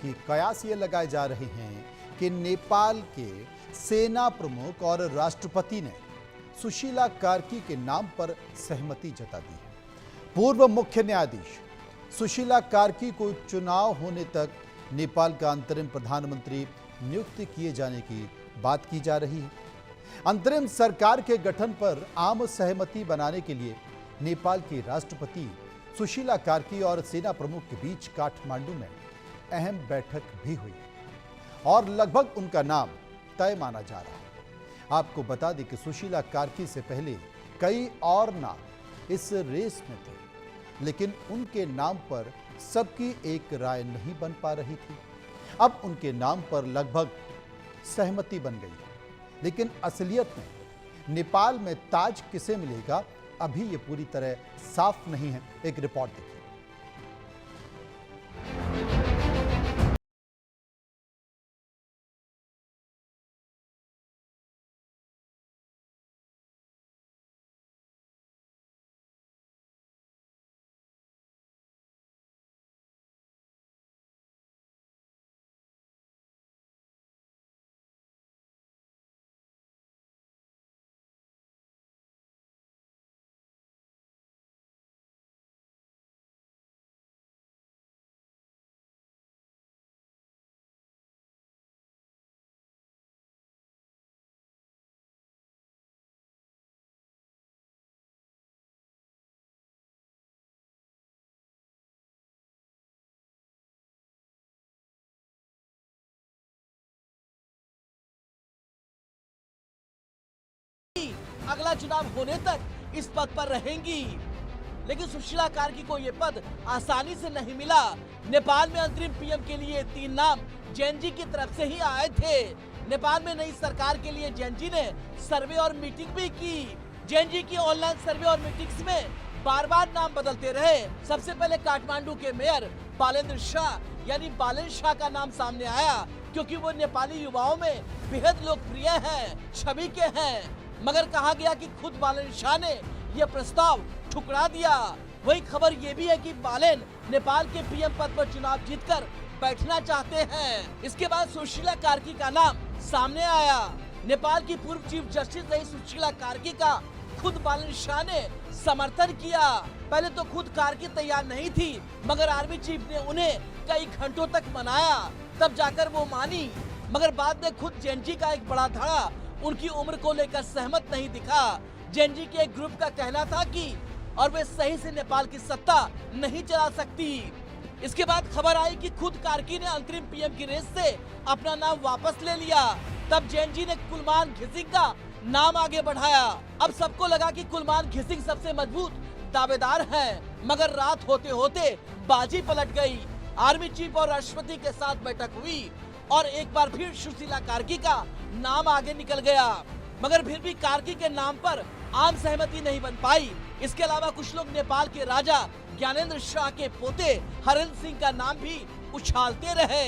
कि कयास ये लगाए जा रहे हैं कि नेपाल के सेना प्रमुख और राष्ट्रपति ने सुशीला कार्की के नाम पर सहमति जता दी है। पूर्व मुख्य न्यायाधीश सुशीला कार्की को चुनाव होने तक नेपाल का अंतरिम प्रधानमंत्री नियुक्त किए जाने की बात की जा रही है। अंतरिम सरकार के गठन पर आम सहमति बनाने के लिए नेपाल के राष्ट्रपति सुशीला कार्की और सेना प्रमुख के बीच काठमांडू में अहम बैठक भी हुई और लगभग उनका नाम तय माना जा रहा है। आपको बता दें कि सुशीला कार्की से पहले कई और नाम इस रेस में थे, लेकिन उनके नाम पर सबकी एक राय नहीं बन पा रही थी। अब उनके नाम पर लगभग सहमति बन गई है, लेकिन असलियत में नेपाल में ताज किसे मिलेगा अभी ये पूरी तरह साफ नहीं है। एक रिपोर्ट देखिए। अगला चुनाव होने तक इस पद पर रहेंगी, लेकिन सुशीला कार्की को यह पद आसानी से नहीं मिला। नेपाल में अंतरिम पीएम के लिए 3 नाम जैन जी की तरफ से ही आए थे। नेपाल में नई सरकार के लिए जैन जी ने सर्वे और मीटिंग भी की। जैन जी की ऑनलाइन सर्वे और मीटिंग्स में बार-बार नाम बदलते रहे। सबसे पहले काठमांडू के मेयर बालेन्द्र शाह यानी बालेन शाह का नाम सामने आया, क्योंकि वो नेपाली युवाओं में बेहद लोकप्रिय हैं, छवि के हैं। मगर कहा गया कि खुद बालेन शाह ने यह प्रस्ताव ठुकरा दिया। वही खबर ये भी है कि बालेन नेपाल के पीएम पद पर चुनाव जीतकर बैठना चाहते हैं। इसके बाद सुशीला कार्की का नाम सामने आया। नेपाल की पूर्व चीफ जस्टिस रही सुशीला कार्की का खुद बालेन शाह ने समर्थन किया। पहले तो खुद कार्की तैयार नहीं थी, मगर आर्मी चीफ ने उन्हें कई घंटों तक मनाया, तब जाकर वो मानी। मगर बाद में खुद जैन जी का एक बड़ा धड़ा उनकी उम्र को लेकर सहमत नहीं दिखा। जैन जी के एक ग्रुप का कहना था कि और वे सही से नेपाल की सत्ता नहीं चला सकती। इसके बाद खबर आई कि खुद कार्की ने अंतरिम पीएम की रेस से अपना नाम वापस ले लिया। तब जैन जी ने कुलमान घिसिंग का नाम आगे बढ़ाया। अब सबको लगा कि कुलमान घिसिंग सबसे मजबूत दावेदार हैं, मगर रात होते होते बाजी पलट गई। आर्मी चीफ और राष्ट्रपति के साथ बैठक हुई और एक बार फिर सुशीला कार्की का नाम आगे निकल गया, मगर फिर भी कार्की के नाम पर आम सहमति नहीं बन पाई। इसके अलावा कुछ लोग नेपाल के राजा ज्ञानेन्द्र शाह के पोते हरेंद्र सिंह का नाम भी उछालते रहे।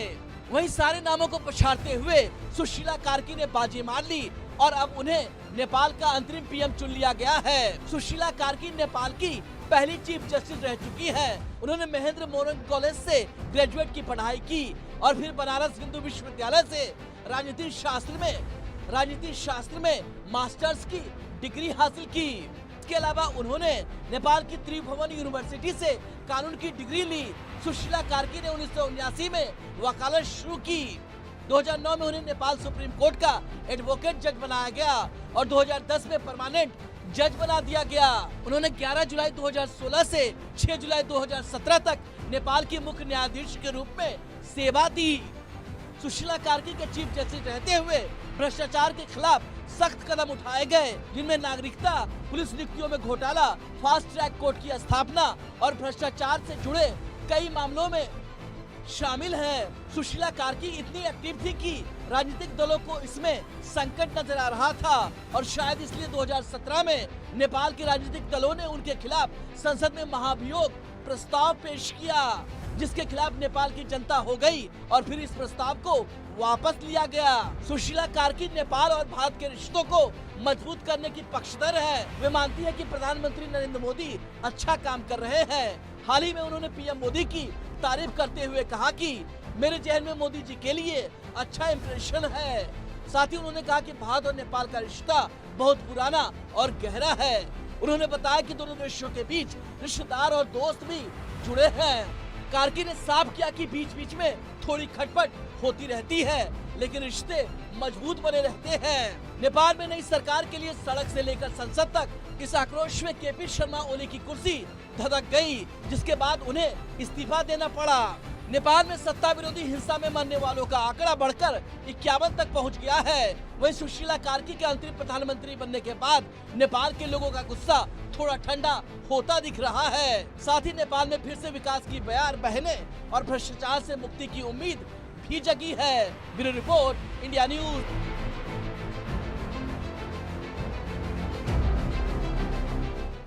वहीं सारे नामों को पछाड़ते हुए सुशीला कार्की ने बाजी मार ली और अब उन्हें नेपाल का अंतरिम पीएम चुन लिया गया है। सुशीला कार्की नेपाल की पहली चीफ जस्टिस रह चुकी है। उन्होंने महेंद्र मोरंग कॉलेज से ग्रेजुएट की पढ़ाई की और फिर बनारस हिंदू विश्वविद्यालय से राजनीति शास्त्र में मास्टर्स की डिग्री हासिल की। इसके अलावा उन्होंने नेपाल की त्रिभुवन यूनिवर्सिटी से कानून की डिग्री ली। सुशीला कार्की ने 1979 में वकालत शुरू की। 2009 में उन्हें नेपाल सुप्रीम कोर्ट का एडवोकेट जज बनाया गया और 2010 में परमानेंट जज बना दिया गया। उन्होंने 11 जुलाई 2016 से 6 जुलाई 2017 तक नेपाल की मुख्य न्यायाधीश के रूप में सेवा दी। सुशीला कार्की के चीफ जस्टिस रहते हुए भ्रष्टाचार के खिलाफ सख्त कदम उठाए गए, जिनमें नागरिकता, पुलिस नियुक्तियों में घोटाला, फास्ट ट्रैक कोर्ट की स्थापना और भ्रष्टाचार से जुड़े कई मामलों में शामिल है। सुशीला कार्की इतनी एक्टिव थी कि राजनीतिक दलों को इसमें संकट नजर आ रहा था और शायद इसलिए 2017 में नेपाल के राजनीतिक दलों ने उनके खिलाफ संसद में महाभियोग प्रस्ताव पेश किया, जिसके खिलाफ नेपाल की जनता हो गई और फिर इस प्रस्ताव को वापस लिया गया। सुशीला कार्की नेपाल और भारत के रिश्तों को मजबूत करने की पक्षधर है। वे मानती है कि प्रधानमंत्री नरेंद्र मोदी अच्छा काम कर रहे हैं। हाल ही में उन्होंने पीएम मोदी की तारीफ करते हुए कहा कि मेरे जहन में मोदी जी के लिए अच्छा इंप्रेशन है। साथ ही उन्होंने कहा कि भारत और नेपाल का रिश्ता बहुत पुराना और गहरा है। उन्होंने बताया कि दोनों देशों के बीच रिश्तेदार और दोस्त भी जुड़े हैं। कार्की ने साफ किया कि बीच बीच में थोड़ी खटपट होती रहती है, लेकिन रिश्ते मजबूत बने रहते हैं। नेपाल में नई सरकार के लिए सड़क से लेकर संसद तक इस आक्रोश में केपी शर्मा ओली की कुर्सी धधक गई, जिसके बाद उन्हें इस्तीफा देना पड़ा। नेपाल में सत्ता विरोधी हिंसा में मरने वालों का आंकड़ा बढ़कर 51 तक पहुंच गया है। वहीं सुशीला कार्की के अंतरिम प्रधानमंत्री बनने के बाद नेपाल के लोगों का गुस्सा थोड़ा ठंडा होता दिख रहा है। साथ ही नेपाल में फिर से विकास की बयार बहने और भ्रष्टाचार से मुक्ति की उम्मीद भी जगी है। Bureau report, India news.